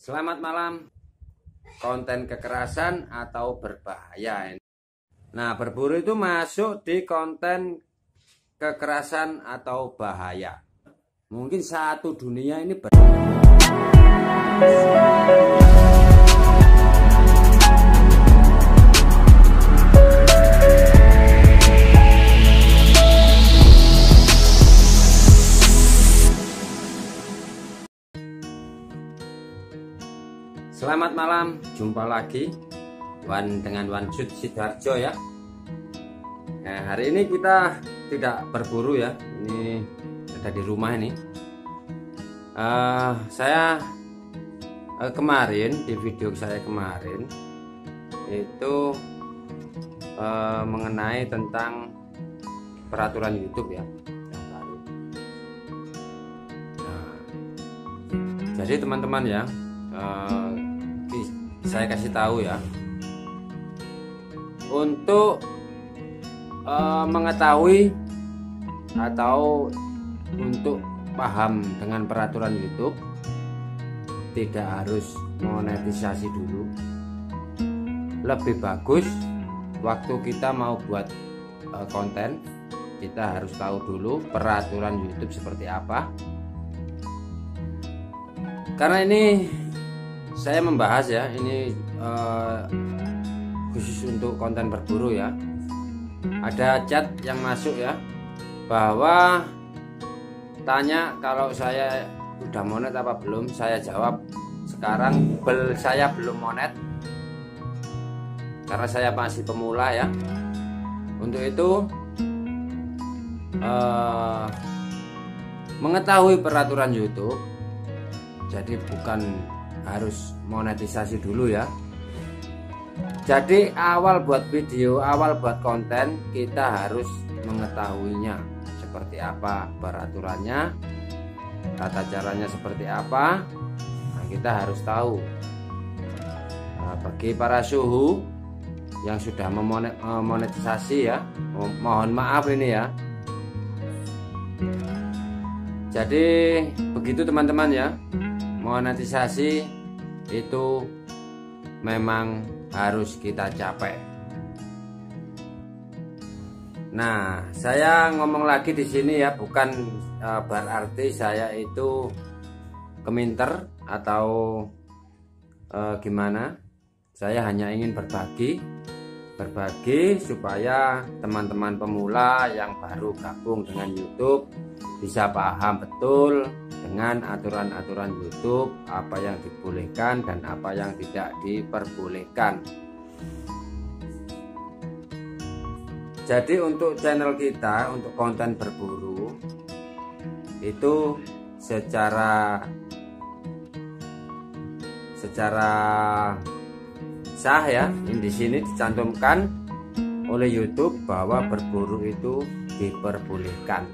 Selamat malam. Konten kekerasan atau berbahaya. Nah, berburu itu masuk di konten kekerasan atau bahaya. Mungkin satu dunia ini Selamat malam, jumpa lagi dengan Wan Sud Sidoarjo ya. Nah, hari ini kita tidak berburu ya, ini ada di rumah ini. Saya kemarin di video saya kemarin itu mengenai tentang peraturan YouTube ya yang baru. Nah, jadi teman-teman ya. Saya kasih tahu ya, untuk mengetahui atau untuk paham dengan peraturan YouTube, tidak harus monetisasi dulu. Lebih bagus waktu kita mau buat konten, kita harus tahu dulu peraturan YouTube seperti apa. Karena ini saya membahas ya, ini khusus untuk konten berburu ya. Ada chat yang masuk ya, bahwa tanya kalau saya udah monet apa belum. Saya jawab sekarang saya belum monet, karena saya masih pemula ya. Untuk itu mengetahui peraturan YouTube, jadi bukan harus monetisasi dulu ya. Jadi awal buat video, awal buat konten, kita harus mengetahuinya seperti apa peraturannya, tata caranya seperti apa. Nah, kita harus tahu. Bagi para suhu yang sudah memonetisasi ya, mohon maaf ini ya. Jadi begitu teman-teman ya, monetisasi itu memang harus kita capai. Nah, saya ngomong lagi di sini ya, bukan berarti saya itu keminter atau gimana. Saya hanya ingin berbagi supaya teman-teman pemula yang baru gabung dengan YouTube bisa paham betul dengan aturan-aturan YouTube, apa yang dibolehkan dan apa yang tidak diperbolehkan. Jadi untuk channel kita, untuk konten berburu itu secara sah ya, di sini dicantumkan oleh YouTube bahwa berburu itu diperbolehkan.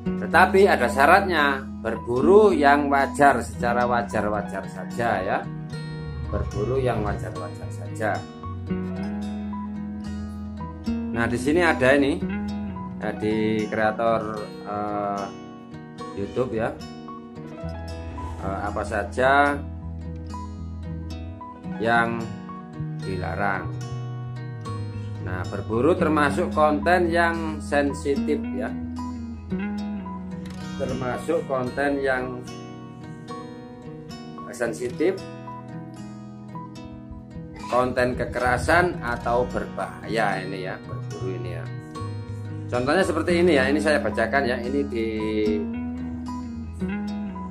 Tetapi ada syaratnya, berburu yang wajar, secara wajar-wajar saja ya. Berburu yang wajar-wajar saja. Nah, di sini ada ini di kreator YouTube ya. Apa saja yang dilarang. Nah, berburu termasuk konten yang sensitif ya. Termasuk konten yang sensitif, konten kekerasan atau berbahaya ini ya, berburu ini ya. Contohnya seperti ini ya, ini saya bacakan ya, ini di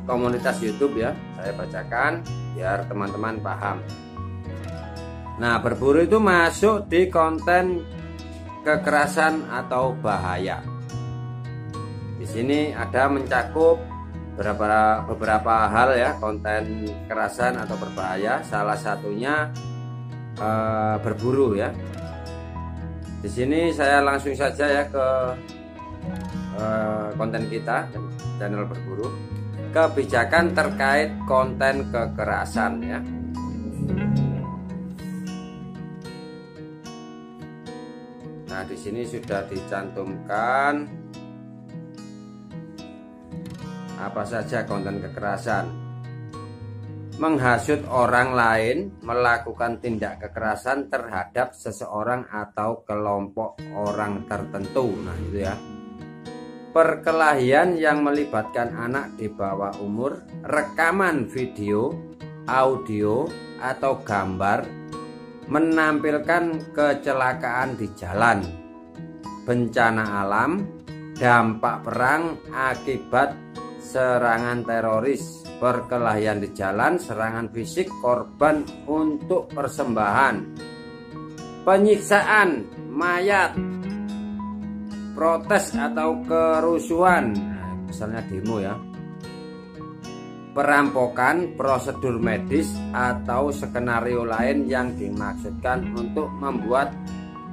komunitas YouTube ya, saya bacakan biar teman-teman paham. Nah, berburu itu masuk di konten kekerasan atau bahaya. Di sini ada mencakup beberapa hal ya, konten kekerasan atau berbahaya. Salah satunya berburu ya. Di sini saya langsung saja ya ke konten kita, channel berburu. Kebijakan terkait konten kekerasan ya. Nah, di sini sudah dicantumkan apa saja konten kekerasan. menghasut orang lain melakukan tindak kekerasan terhadap seseorang atau kelompok orang tertentu. Nah, itu ya. Perkelahian yang melibatkan anak di bawah umur, rekaman video, audio, atau gambar menampilkan kecelakaan di jalan, bencana alam, dampak perang akibat serangan teroris, perkelahian di jalan, serangan fisik korban untuk persembahan, penyiksaan mayat, protes atau kerusuhan, nah, misalnya demo ya, perampokan, prosedur medis, atau skenario lain yang dimaksudkan untuk membuat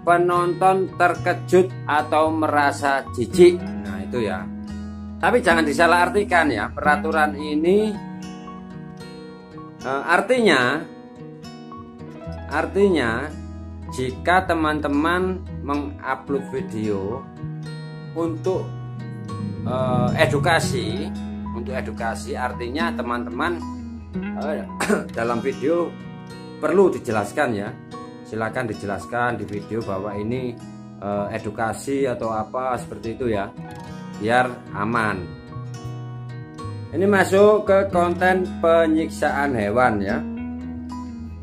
penonton terkejut atau merasa jijik. Nah, itu ya. Tapi jangan disalahartikan ya, peraturan ini artinya jika teman-teman mengupload video untuk edukasi, artinya teman-teman dalam video perlu dijelaskan ya. Silakan dijelaskan di video bahwa ini edukasi atau apa seperti itu ya, biar aman. Ini masuk ke konten penyiksaan hewan ya.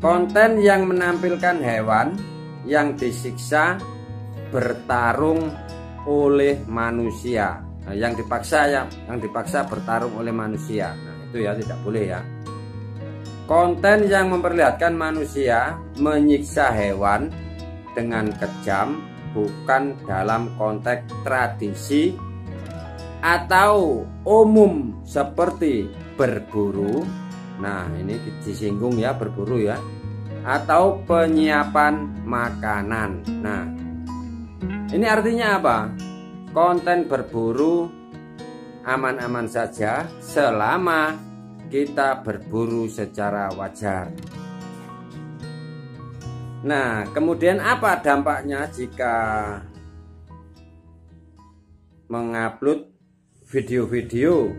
Konten yang menampilkan hewan yang disiksa bertarung oleh manusia. Nah, yang dipaksa bertarung oleh manusia. Nah, itu ya tidak boleh ya. Konten yang memperlihatkan manusia menyiksa hewan dengan kejam, bukan dalam konteks tradisi atau umum seperti berburu. Nah, ini disinggung ya, berburu ya, atau penyiapan makanan. Nah, ini artinya apa? Konten berburu aman-aman saja selama kita berburu secara wajar. Nah, kemudian apa dampaknya jika mengupload video-video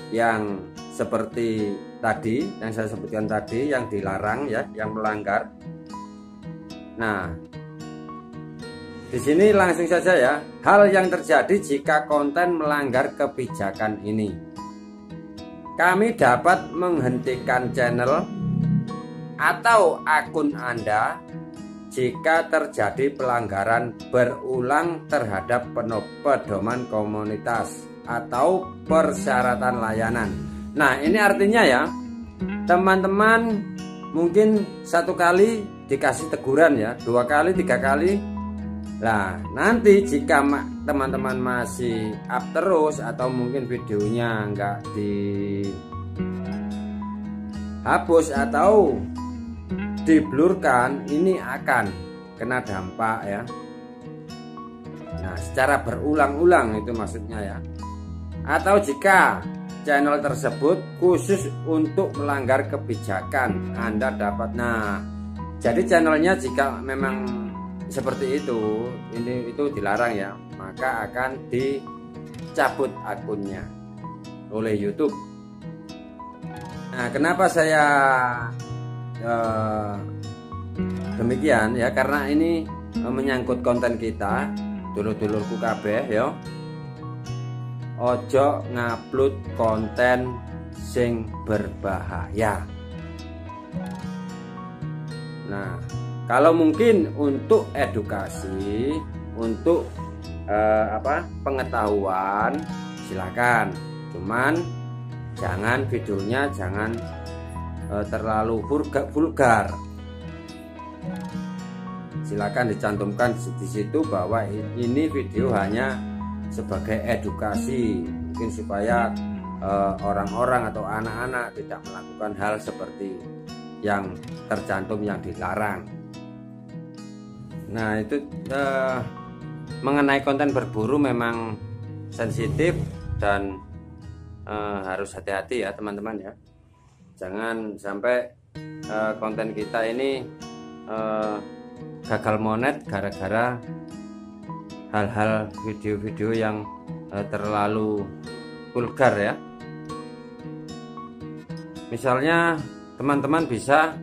yang seperti tadi, yang saya sebutkan tadi, yang dilarang ya, yang melanggar. Nah, di sini langsung saja ya, hal yang terjadi jika konten melanggar kebijakan ini. Kami dapat menghentikan channel atau akun Anda jika terjadi pelanggaran berulang terhadap pedoman komunitas atau persyaratan layanan. Nah, ini artinya ya, teman-teman mungkin satu kali dikasih teguran ya, 2 kali, 3 kali. Nah, nanti jika teman-teman masih up terus atau mungkin videonya enggak dihapus atau diblurkan, ini akan kena dampak ya. Nah, secara berulang-ulang itu maksudnya ya. Atau jika channel tersebut khusus untuk melanggar kebijakan, Anda dapat. Nah, jadi channelnya jika memang seperti itu, itu dilarang ya, maka akan dicabut akunnya oleh YouTube. Nah, kenapa saya demikian ya, karena ini menyangkut konten kita, dulur-dulurku kabeh ya. Ojo ngupload konten sing berbahaya. Nah, kalau mungkin untuk edukasi, untuk pengetahuan, silakan. Cuman jangan videonya jangan terlalu vulgar. Silakan dicantumkan di situ bahwa ini video hanya sebagai edukasi, mungkin supaya orang-orang atau anak-anak tidak melakukan hal seperti yang tercantum yang dilarang. Nah, itu mengenai konten berburu memang sensitif dan harus hati-hati ya teman-teman ya. Jangan sampai konten kita ini gagal monet gara-gara hal-hal video-video yang terlalu vulgar ya. Misalnya teman-teman bisa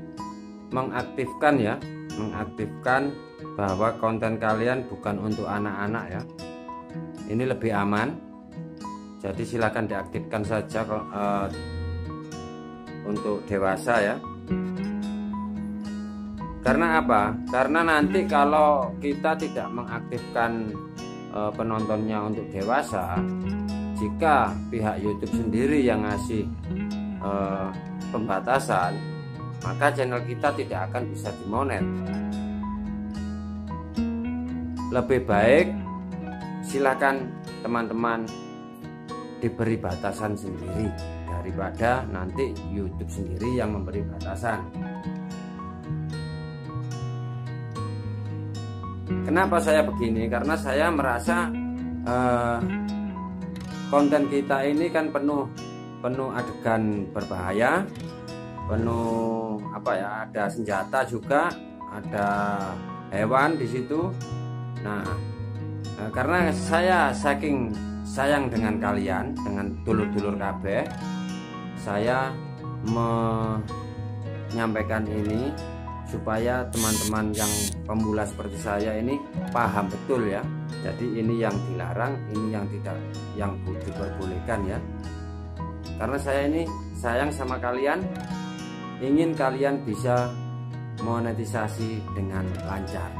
mengaktifkan ya, mengaktifkan bahwa konten kalian bukan untuk anak-anak ya. Ini lebih aman. Jadi silakan diaktifkan saja untuk dewasa ya. Karena apa? Karena nanti kalau kita tidak mengaktifkan penontonnya untuk dewasa, jika pihak YouTube sendiri yang ngasih pembatasan, maka channel kita tidak akan bisa dimonet. Lebih baik silakan teman-teman diberi batasan sendiri daripada nanti YouTube sendiri yang memberi batasan. Kenapa saya begini? Karena saya merasa konten kita ini kan penuh adegan berbahaya, penuh ada senjata juga, ada hewan di situ. Nah, karena saya saking sayang dengan kalian, dengan dulur-dulur kabeh, saya menyampaikan ini supaya teman-teman yang pemula seperti saya ini paham betul ya. Jadi ini yang dilarang, ini yang tidak, yang diperbolehkan ya. Karena saya ini sayang sama kalian, ingin kalian bisa monetisasi dengan lancar.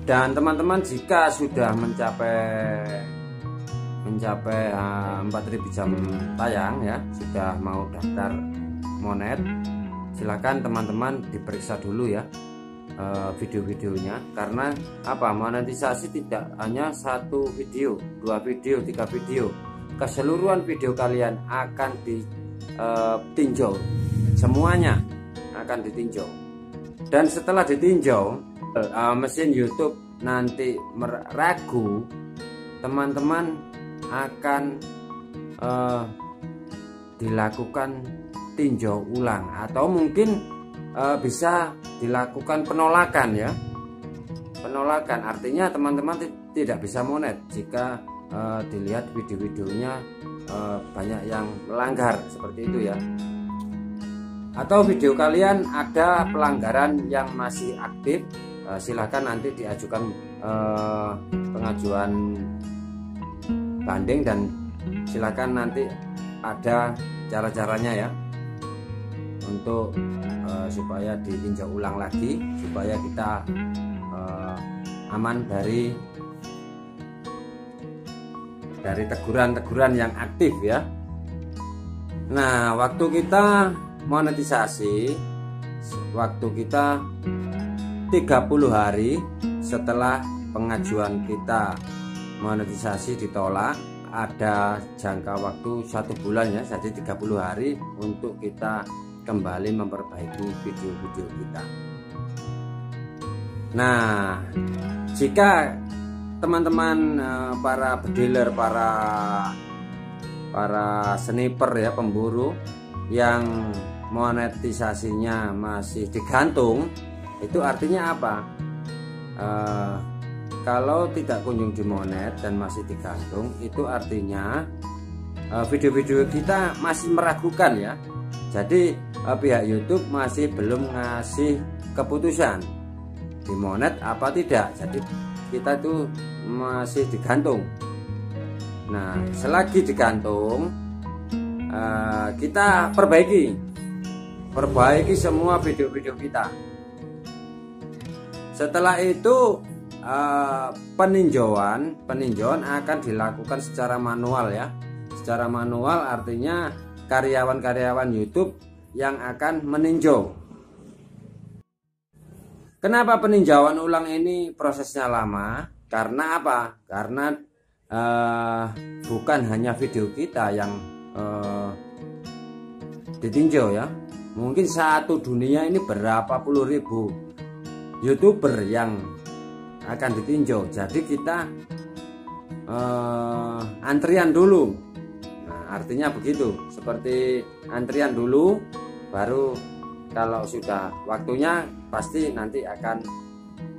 Dan teman-teman jika sudah mencapai 4.000 jam tayang ya, sudah mau daftar monet, silakan teman-teman diperiksa dulu ya video-videonya. Karena apa? Monetisasi tidak hanya 1 video, 2 video, 3 video. Keseluruhan video kalian akan ditinjau, semuanya akan ditinjau. Dan setelah ditinjau, mesin YouTube nanti ragu, teman-teman akan dilakukan tinjau ulang, atau mungkin bisa dilakukan penolakan ya. Penolakan artinya teman-teman tidak bisa monet jika dilihat video-videonya banyak yang melanggar seperti itu ya. Atau video kalian ada pelanggaran yang masih aktif, silahkan nanti diajukan pengajuan banding, dan silakan nanti ada cara-caranya ya untuk supaya ditinjau ulang lagi, supaya kita aman dari teguran-teguran yang aktif ya. Nah, waktu kita monetisasi, waktu kita 30 hari setelah pengajuan kita monetisasi ditolak, ada jangka waktu 1 bulan ya, jadi 30 hari untuk kita kembali memperbaiki video-video kita. Nah, jika teman-teman para bediler, para sniper ya, pemburu yang monetisasinya masih digantung, itu artinya apa? Kalau tidak kunjung dimonet dan masih digantung, itu artinya video-video kita masih meragukan ya. Jadi pihak YouTube masih belum ngasih keputusan dimonet apa tidak. Jadi kita itu masih digantung. Nah, selagi digantung, kita perbaiki semua video-video kita. Setelah itu peninjauan akan dilakukan secara manual ya. Secara manual artinya karyawan-karyawan YouTube yang akan meninjau. Kenapa peninjauan ulang ini prosesnya lama? Karena apa? Karena bukan hanya video kita yang ditinjau ya. Mungkin satu dunia ini berapa puluh ribu YouTuber yang akan ditinjau. Jadi kita antrian dulu. Nah, artinya begitu, seperti antrian dulu, baru kalau sudah waktunya pasti nanti akan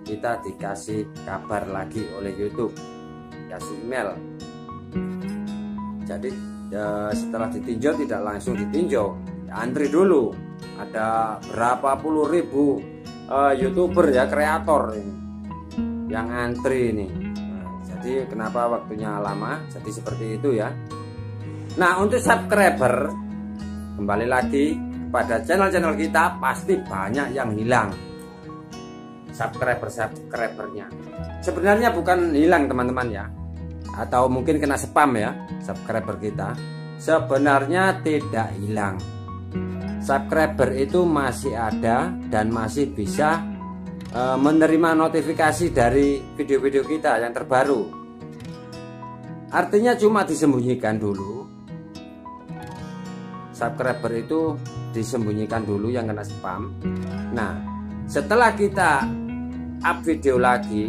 kita dikasih kabar lagi oleh YouTube, kasih email. Jadi setelah ditinjau tidak langsung ditinjau, antri dulu. Ada berapa puluh ribu YouTuber ya, kreator ini yang antri ini. Jadi kenapa waktunya lama? Jadi seperti itu ya. Nah, untuk subscriber, kembali lagi kepada channel-channel kita, pasti banyak yang hilang subscribernya. Sebenarnya bukan hilang teman-teman ya, atau mungkin kena spam ya subscriber kita. Sebenarnya tidak hilang. Subscriber itu masih ada dan masih bisa menerima notifikasi dari video-video kita yang terbaru. Artinya cuma disembunyikan dulu. Subscriber itu disembunyikan dulu yang kena spam. Nah, setelah kita up video lagi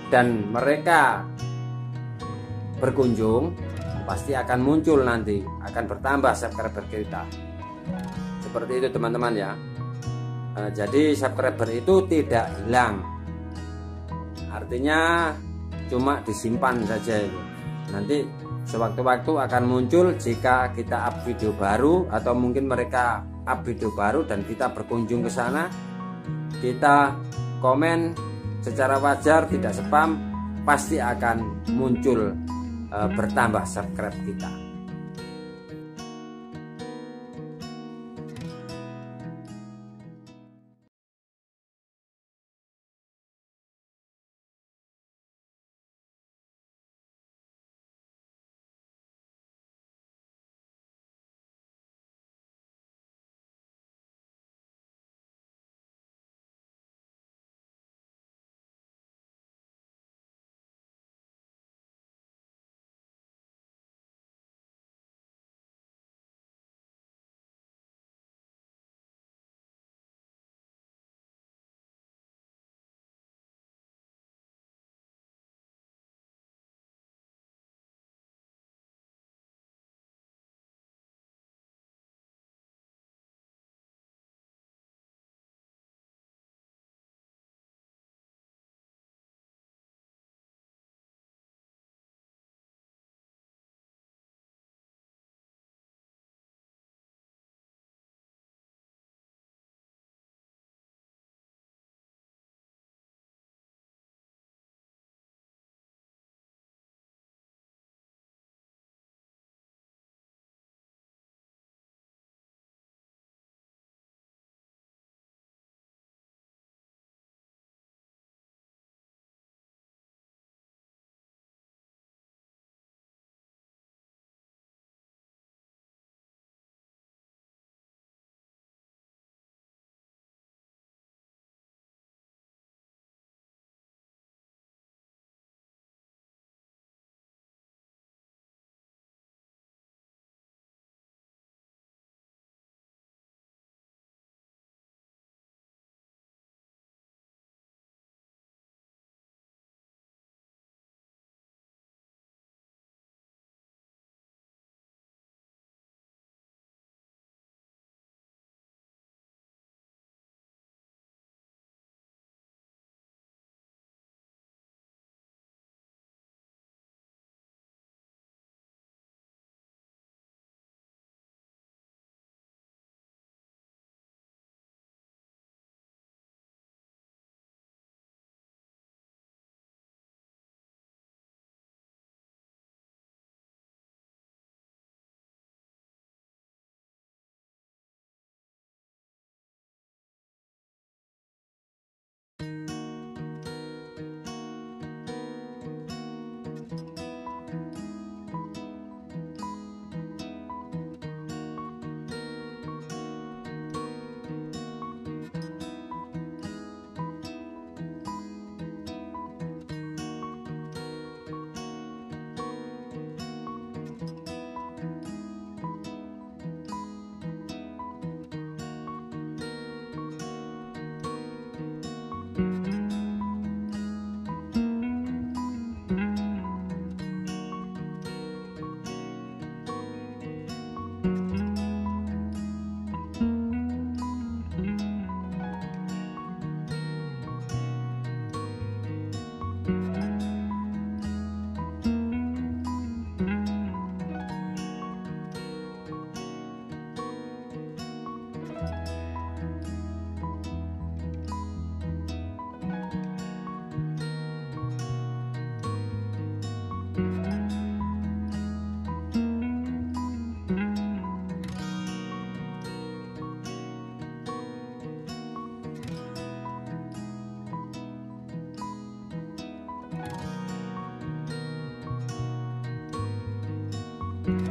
dan mereka berkunjung, pasti akan muncul nanti, akan bertambah subscriber kita. Seperti itu teman-teman ya. Jadi subscriber itu tidak hilang, artinya cuma disimpan saja itu. Nanti sewaktu-waktu akan muncul jika kita up video baru, atau mungkin mereka up video baru dan kita berkunjung ke sana, kita komen secara wajar, tidak spam, pasti akan muncul bertambah subscribe kita. Thank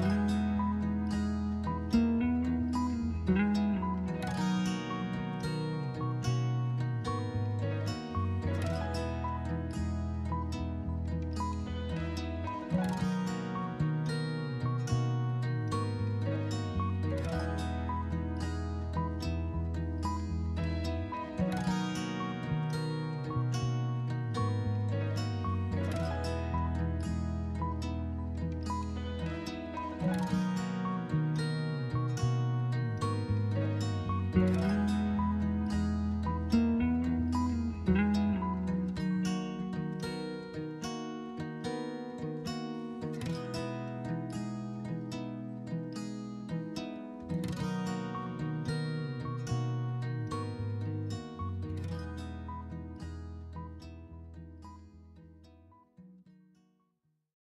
you.